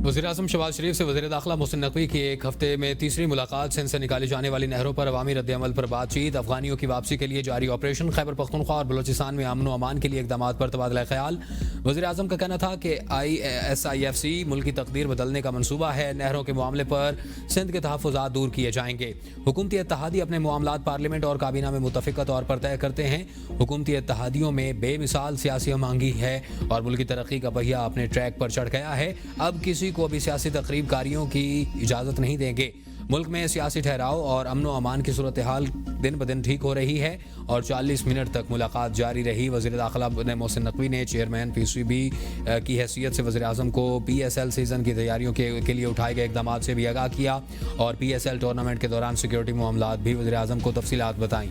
वज़ीर-ए-आज़म शहबाज शरीफ से वज़ीर दाखिला मोहसिन नकवी की एक हफ्ते में तीसरी मुलाकात। सिंध से निकाली जाने वाली नहरों पर अवामी रद्द-ए-अमल पर बातचीत। अफगानियों की वापसी के लिए जारी ऑपरेशन। खैबर पख्तूनख्वा और बलोचिस्तान में अमन व अमान के लिए इक़दाम पर तबादला ख्याल। वज़ीर-ए-आज़म का कहना था कि ISIFC मुल्क की तकदीर बदलने का मनसूबा है। नहरों के मामले पर सिंध के तहफ़्फ़ुज़ात दूर किए जाएंगे। हुकूमती इत्तेहादी अपने मामलात पार्लियामेंट और काबीना में मुतफ़िक़ा तौर पर तय करते हैं। हुकूमती इत्तेहादियों में बेमिसाल सियासी हमआहंगी है और मुल्क की तरक्की का पहिया अपने ट्रैक पर चढ़ गया है। अब किसी को भी सियासी तकरीबकारियों की इजाज़त नहीं देंगे। मुल्क में सियासी ठहराव और अमन व अमान की सूरत हाल दिन ब दिन ठीक हो रही है और 40 मिनट तक मुलाकात जारी रही। वज़ीर दाखिला मोहसिन नकवी ने चेयरमैन PCB की हैसियत से वज़ीर-ए-आज़म को PSL सीज़न की तैयारियों के लिए उठाए गए इक़दामात से भी आगाह किया और PSL टूर्नामेंट के दौरान सिक्योरिटी मामलात भी वज़ीर-ए-आज़म को तफसीलात बताईं।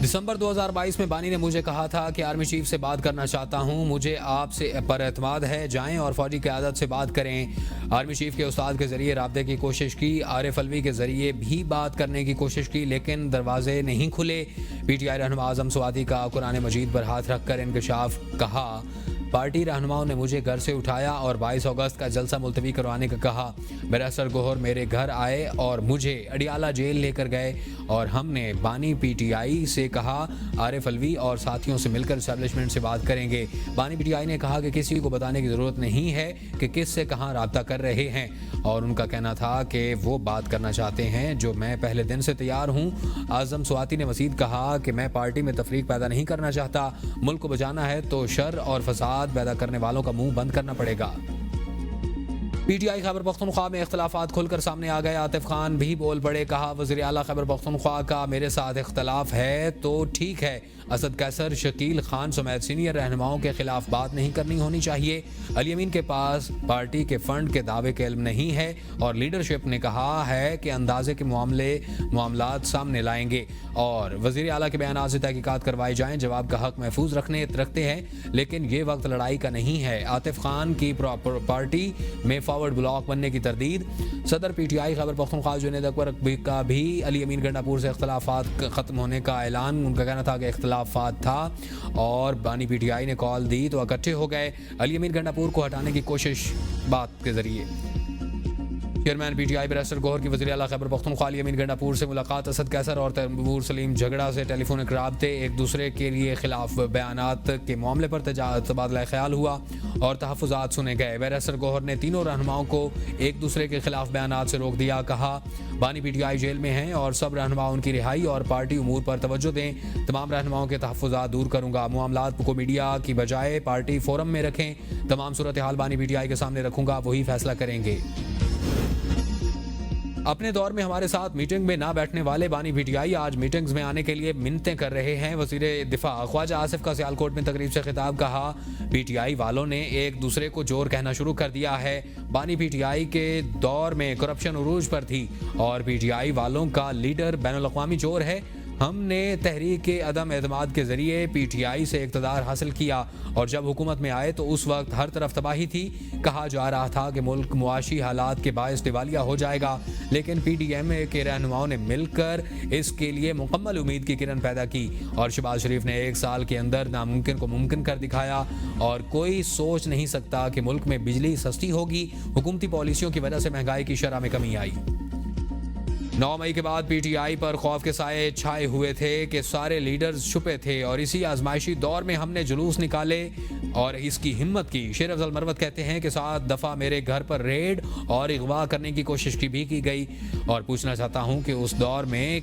दिसंबर 2022 में बानी ने मुझे कहा था कि आर्मी चीफ से बात करना चाहता हूं, मुझे आपसे पर एतमाद है, जाएं और फौजी क़यादत से बात करें। आर्मी चीफ के उस्ताद के ज़रिए राब्ते की कोशिश की, आरिफ अलवी के ज़रिए भी बात करने की कोशिश की, लेकिन दरवाजे नहीं खुले। PTI रहनुमा आज़म स्वाति का कुरान मजीद पर हाथ रख कर इंकशाफ कहा। पार्टी रहनुमाओं ने मुझे घर से उठाया और 22 अगस्त का जलसा मुलतवी करवाने का कहा। बैरिस्टर गौहर मेरे घर आए और मुझे अडियाला जेल लेकर गए और हमने बानी PTI से कहा आरिफ अलवी और साथियों से मिलकर इस्टेब्लिशमेंट से बात करेंगे। बानी PTI ने कहा कि किसी को बताने की ज़रूरत नहीं है कि किस से कहाँ राब्ता कर रहे हैं और उनका कहना था कि वो बात करना चाहते हैं जो मैं पहले दिन से तैयार हूँ। आज़म स्वाति ने मज़ीद कहा कि मैं पार्टी में तफरीक पैदा नहीं करना चाहता, मुल्क को बचाना है तो शर और फसाद पैदा करने वालों का मुंह बंद करना पड़ेगा। PTI खैबर पख्तूनख्वा में इख्तलाफात खुलकर सामने आ गए। आतिफ खान भी बोल पड़े, कहा वज़ीर आला खैबर पख्तूनख्वा का मेरे साथ इख्तलाफ है तो ठीक है, असद कैसर, शकील खान समेत सीनियर रहनुमाओं के खिलाफ बात नहीं करनी होनी चाहिए। अली अमीन के पास पार्टी के फंड के दावे के इल्म नहीं है और लीडरशिप ने कहा है कि अंदाजे के मामलात सामने लाएंगे और वज़ीर आला के बयान से तहकीकात करवाई जाएं। जवाब का हक महफूज रखते हैं, लेकिन ये वक्त लड़ाई का नहीं है। आतिफ खान की पार्टी में फॉरवर्ड ब्लॉक बनने की तरदीद। सदर PTI खैबर पख्तूनख्वा जुनैद अकबर का भी अली अमीन गंडापुर से इख्तलाफात ख़त्म होने का ऐलान। उनका कहना था कि इख्तलाफात था और बानी PTI ने कॉल दी तो इकट्ठे हो गए। अली अमीन गंडापुर को हटाने की कोशिश बात के जरिए। चेयरमैन PTI बैरिस्टर गौहर की वज़ीर आला खैबर पख्तूनख्वा अली अमीन गंडापुर से मुलाकात। असद कैसर और तैमूर सलीम झगड़ा से टेलीफोनिक राब्ते, एक दूसरे के लिए खिलाफ बयानात के मामले पर तबादला ख्याल हुआ और तहफ़्फ़ुज़ात सुने गए। बैरिस्टर गौहर ने तीनों रहनुमाओं को एक दूसरे के खिलाफ बयानात से रोक दिया। कहा बानी PTI जेल में हैं और सब रहनुमा उनकी रिहाई और पार्टी उमूर पर तवज्जो दें। तमाम रहनुमाओं के तहफ़्फ़ुज़ात दूर करूँगा। मामलात को मीडिया की बजाय पार्टी फोरम में रखें। तमाम सूरत हाल बानी PTI के सामने रखूँगा, वही फैसला करेंगे। अपने दौर में हमारे साथ मीटिंग में ना बैठने वाले बानी PTI आज मीटिंग्स में आने के लिए मिन्नतें कर रहे हैं। वज़ीर दिफा ख्वाजा आसिफ का सियालकोट में तकरीब से खिताब। कहा PTI वालों ने एक दूसरे को चोर कहना शुरू कर दिया है। बानी PTI के दौर में करप्शन उरूज पर थी और PTI वालों का लीडर बैनुल अक़वामी चोर है। हमने तहरीक अदम एतमाद के ज़रिए PTI से इक़्तिदार हासिल किया और जब हुकूमत में आए तो उस वक्त हर तरफ तबाही थी। कहा जा रहा था कि मुल्क मुआशी हालात के बायस दिवालिया हो जाएगा, लेकिन PDMA के रहनुमाओं ने मिलकर इसके लिए मुकम्मल उम्मीद की किरण पैदा की और शहबाज शरीफ ने 1 साल के अंदर नामुमकिन को मुमकिन कर दिखाया और कोई सोच नहीं सकता कि मुल्क में बिजली सस्ती होगी। हुकूमती पॉलिसियों की वजह से महंगाई की शरह में कमी आई। 9 मई के बाद PTI पर खौफ के साए छाए हुए थे कि सारे लीडर्स छुपे थे और इसी आजमाइशी दौर में हमने जुलूस निकाले और इसकी हिम्मत की। शेर अफजल मरवत कहते हैं कि 7 दफ़ा मेरे घर पर रेड और अगवा करने की कोशिश की गई और पूछना चाहता हूं कि उस दौर में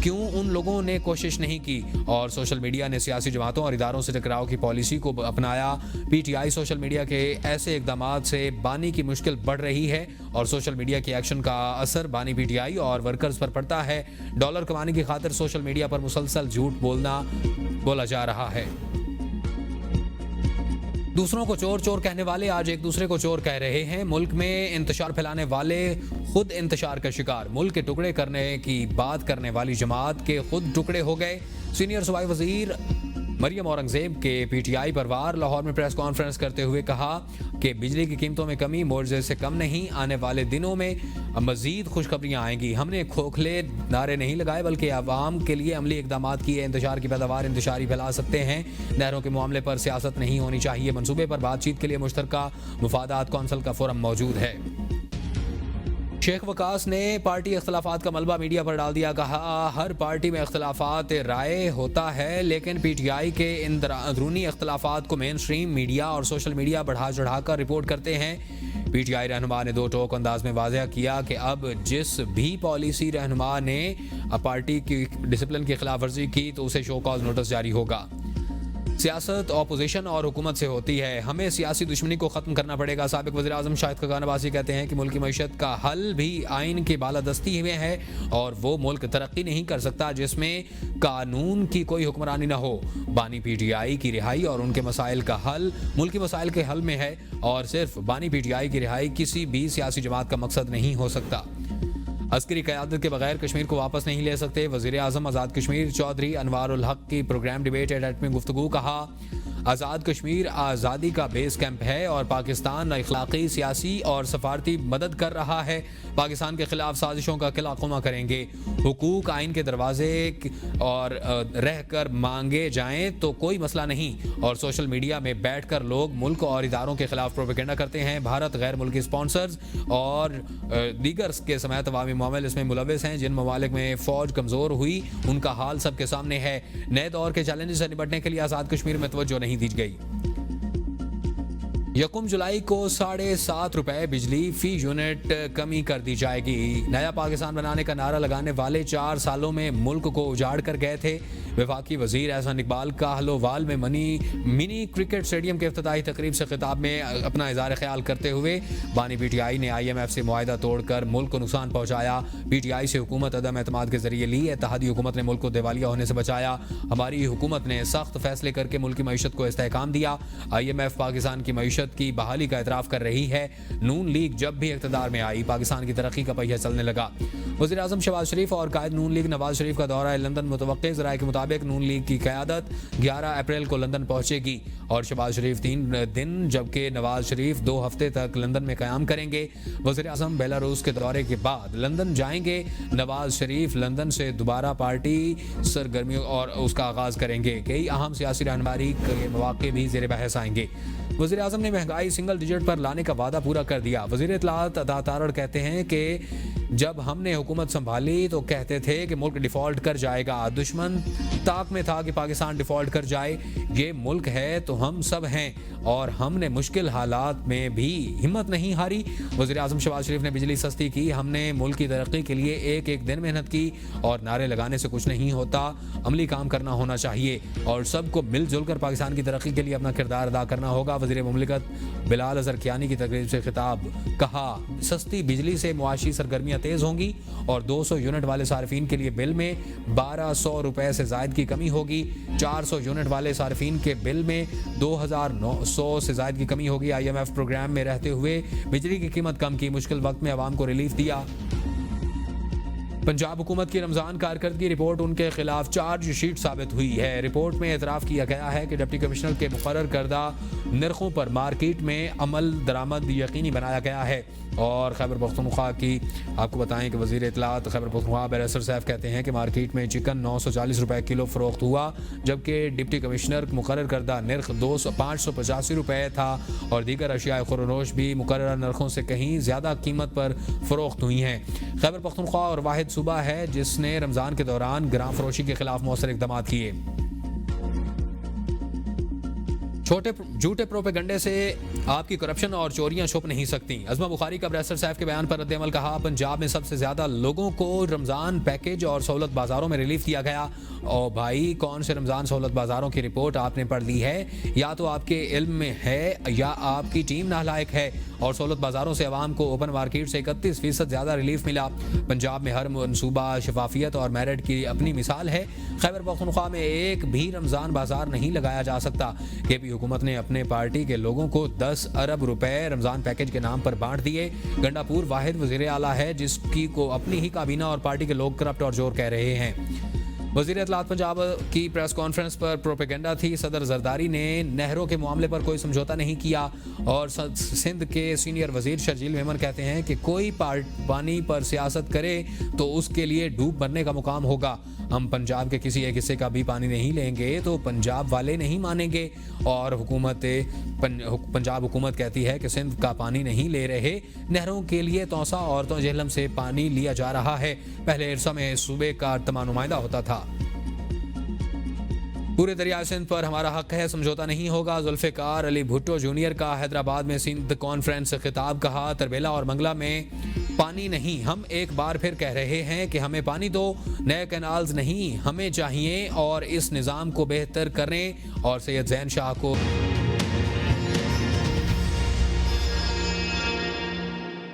क्यों उन लोगों ने कोशिश नहीं की और सोशल मीडिया ने सियासी जमातों और इदारों से टकराव की पॉलिसी को अपनाया। PTI सोशल मीडिया के ऐसे इक़दामात से बानी की मुश्किल बढ़ रही है और सोशल मीडिया के एक्शन का असर बानी PTI और वर्कर्स पर पड़ता है। डॉलर कमाने की खातिर सोशल मीडिया पर मुसलसल झूठ बोला जा रहा है। दूसरों को चोर चोर कहने वाले आज एक दूसरे को चोर कह रहे हैं। मुल्क में इंतशार फैलाने वाले खुद इंतशार का शिकार। मुल्क के टुकड़े करने की बात करने वाली जमात के खुद टुकड़े हो गए। सीनियर सूबाई वजीर मरियम औरंगजेब के पीटीआई परवार लाहौर में प्रेस कॉन्फ्रेंस करते हुए कहा कि बिजली की कीमतों में कमी मुआवजे से कम नहीं, आने वाले दिनों में मजीद खुशखबरियां आएंगी। हमने खोखले नारे नहीं लगाए बल्कि आवाम के लिए अमली इकदाम किए। इंतशार की पैदावार इंतशारी फैला सकते हैं। नहरों के मामले पर सियासत नहीं होनी चाहिए। मंसूबे पर बातचीत के लिए मुश्तरका मुफादात कौंसिल का फोरम मौजूद है। शेख वकास ने पार्टी इख्तलाफात का मलबा मीडिया पर डाल दिया। कहा, हर पार्टी में इख्तलाफात राय होता है, लेकिन पीटीआई के इन अंदरूनी इख्तलाफात को मेन स्ट्रीम मीडिया और सोशल मीडिया बढ़ा चढ़ाकर रिपोर्ट करते हैं। पीटीआई रहनुमा ने दो टोक अंदाज में वाज़ह किया कि अब जिस भी पॉलिसी रहनुमा ने पार्टी की डिसिप्लिन की खिलाफ वर्जी की तो उसे शो कॉज नोटिस जारी होगा। सियासत अपोजिशन और हुकूमत से होती है, हमें सियासी दुश्मनी को ख़त्म करना पड़ेगा। साबिक वज़ीर आज़म शाहिद खकान अब्बासी कहते हैं कि मुल्क की मईशत का हल भी आइन की बालादस्ती में है और वो मुल्क तरक्की नहीं कर सकता जिसमें कानून की कोई हुक्मरानी ना हो। बानी पीटीआई की रिहाई और उनके मसाइल का हल मुल्की मसाइल के हल में है और सिर्फ बानी पीटीआई की रिहाई किसी भी सियासी जमात का मकसद नहीं हो सकता। अस्करी क़यादत के बगैर कश्मीर को वापस नहीं ले सकते। वज़ीर आज़म आज़ाद कश्मीर चौधरी अनवारुल हक की प्रोग्राम डिबेट एट में गुफ्तगू। कहा, आज़ाद कश्मीर आज़ादी का बेस कैंप है और पाकिस्तान अखलाकी, सियासी और सफारती मदद कर रहा है। पाकिस्तान के खिलाफ साजिशों का किलाकुमा करेंगे। हुकूक आइन के दरवाजे और रह कर मांगे जाएं तो कोई मसला नहीं। और सोशल मीडिया में बैठ कर लोग मुल्क और इदारों के खिलाफ प्रोपेगेंडा करते हैं। भारत गैर मुल्की स्पॉन्सर्स और दीगर के समेत अवामी मामले इसमें मुलविस हैं। जिन ममालिक में फ़ौज कमज़ोर हुई उनका हाल सबके सामने है। नए दौर के चैलेंज से निपटने के लिए आज़ाद कश्मीर में तवज्जो नहीं दी गई। 1 जुलाई को 7.5 रुपए बिजली फी यूनिट कमी कर दी जाएगी। नया पाकिस्तान बनाने का नारा लगाने वाले 4 सालों में मुल्क को उजाड़ कर गए थे। वफाकी वजीर एहसान इकबाल काहलोवाल में मिनी क्रिकेट स्टेडियम के इफ्तिताही तकरीब से खिताब में अपना इज़हार ख्याल करते हुए बानी पीटीआई ने IMF से मुआहिदा तोड़कर मुल्क को नुकसान पहुंचाया। पीटीआई से हुकूमत अदम एतमाद के जरिए ली। इत्तेहादी हुकूमत ने मुल्क को दिवालिया होने से बचाया। हमारी हुकूमत ने सख्त फैसले करके मुल्क की मईशत को इस्तेहकाम दिया। IMF पाकिस्तान की मईशत की बहाली का एतराफ़ कर रही है। नून लीग जब भी इक़्तिदार में आई पाकिस्तान की तरक्की का पहिया चलने लगा। वज़ीर आज़म शहबाज शरीफ और कायद नून लीग नवाज शरीफ का दौरा लंदन मुतवक्किल। ज़राए के मुताबिक नून लीग की क़यादत 11 अप्रैल को लंदन पहुंचेगी और शहबाज शरीफ 3 दिन जबकि नवाज शरीफ 2 हफ्ते तक लंदन में क़याम करेंगे। वज़ीर आज़म बेलारूस के दौरे के बाद लंदन जाएंगे। नवाज शरीफ लंदन से दोबारा पार्टी सरगर्मियों और उसका आगाज़ करेंगे। कई अहम सियासी रहनुमाई के मौक़े भी ज़ेर बहस आएंगे। वज़ीर आज़म ने महंगाई सिंगल डिजिट पर लाने का वादा पूरा कर दिया। वज़ीर इत्तलात अता तारड़ कहते हैं कि जब हमने हुकूमत संभाली तो कहते थे कि मुल्क डिफ़ॉल्ट कर जाएगा। दुश्मन ताक में था कि पाकिस्तान डिफ़ॉल्ट कर जाए। ये मुल्क है तो हम सब हैं और हमने मुश्किल हालात में भी हिम्मत नहीं हारी। वज़ीर आज़म शहबाज शरीफ ने बिजली सस्ती की। हमने मुल्क की तरक्की के लिए एक एक दिन मेहनत की और नारे लगाने से कुछ नहीं होता, अमली काम करना होना चाहिए और सबको मिलजुल कर पाकिस्तान की तरक्की के लिए अपना किरदार अदा करना होगा। वज़ीर मुमलिकत बिलाल अज़हर कियानी की तकरीब से खिताब। कहा, सस्ती बिजली से मुआशी सरगर्मियाँ तेज़ होंगी और 200 यूनिट वाले सार्फिन के लिए बिल में 1200 रुपए से ज़ायद की कमी होगी। 400 यूनिट वाले सार्फिन के बिल में 2900 से ज़ायद की कमी होगी। IMF प्रोग्राम में रहते हुए बिजली की कीमत कम की, मुश्किल वक्त में आवाम को रिलीफ दिया। पंजाब हुकूमत की रमज़ान कारकर्दगी रिपोर्ट उनके खिलाफ चार्ज शीट साबित हुई है। रिपोर्ट में एतराफ़ किया गया है कि डिप्टी कमिश्नर के मुकर्रर करदा नरखों पर मार्केट में अमल दरामद यकीनी बनाया गया है। और खैबर पख्तूनख्वा की आपको बताएं कि वज़ीर इत्तलात खैबर पख्तूनख्वा बैरिस्टर साहब कहते हैं कि मार्केट में चिकन 940 रुपए किलो फ़रोख्त हुआ, जबकि डिप्टी कमिश्नर मुकर्रर करदा नर्ख 585 रुपए था और दीगर अशियाए खुरनोश भी मुकर्रर नरखों से कहीं ज़्यादा कीमत पर फ़रोख्त हुई हैं। खैबर पख्तूनख्वा और वाहिद सूबा है जिसने रमज़ान के दौरान ग्राम फरोशी के खिलाफ मौसर इक़दाम किए। छोटे झूठे प्रोपेगंडे से आपकी करप्शन और चोरियां छुप नहीं सकती। अज़मा बुखारी का बैरिस्टर साहब के बयान पर रद्द-ए-अमल। कहा, पंजाब में सबसे ज़्यादा लोगों को रमज़ान पैकेज और सहूलत बाज़ारों में रिलीफ दिया गया। और भाई, कौन से रमज़ान सहूलत बाज़ारों की रिपोर्ट आपने पढ़ ली है? या तो आपके इल्म में है या आपकी टीम नालायक है। और सहूलत बाज़ारों से आवाम को ओपन मार्केट से 31% ज़्यादा रिलीफ मिला। पंजाब में हर मनसूबा शफाफियत और मेरिट की अपनी मिसाल है। खैबर पख्तूनख्वा में एक भी रमज़ान बाज़ार नहीं लगाया जा सकता। KP हुकूमत ने अपने पार्टी के लोगों को 10 अरब रुपए रमज़ान पैकेज के नाम पर बांट दिए। गंडापुर वाहिद वज़ीर आला है जिसकी को अपनी ही काबीना और पार्टी के लोग करप्ट और जोर कह रहे हैं। वज़ीर इत्तलात पंजाब की प्रेस कॉन्फ्रेंस पर प्रोपेगेंडा थी। सदर जरदारी ने नहरों के मामले पर कोई समझौता नहीं किया और सिंध के सीनियर वजीर शर्जील मेमन कहते हैं कि कोई पानी पर सियासत करे तो उसके लिए डूब मरने का मुकाम होगा। हम पंजाब के किसी एक हिस्से का भी पानी नहीं लेंगे तो पंजाब वाले नहीं मानेंगे और पंजाब हुकूमत कहती है कि सिंध का पानी नहीं ले रहे। नहरों के लिए तौसा और जेहलम से पानी लिया जा रहा है। पहले इरसा में सूबे का तमाम नुमाइंदा होता था। पूरे दरियाए सिंध पर हमारा हक है, समझौता नहीं होगा। जुल्फ़िकार अली भुट्टो जूनियर का हैदराबाद में सिंध कॉन्फ्रेंस से खिताब। कहा, तरबेला और मंगला में पानी नहीं। हम एक बार फिर कह रहे हैं कि हमें पानी दो, नए कैनाल्स नहीं हमें चाहिए और इस निज़ाम को बेहतर करें। और सैयद ज़ैन शाह को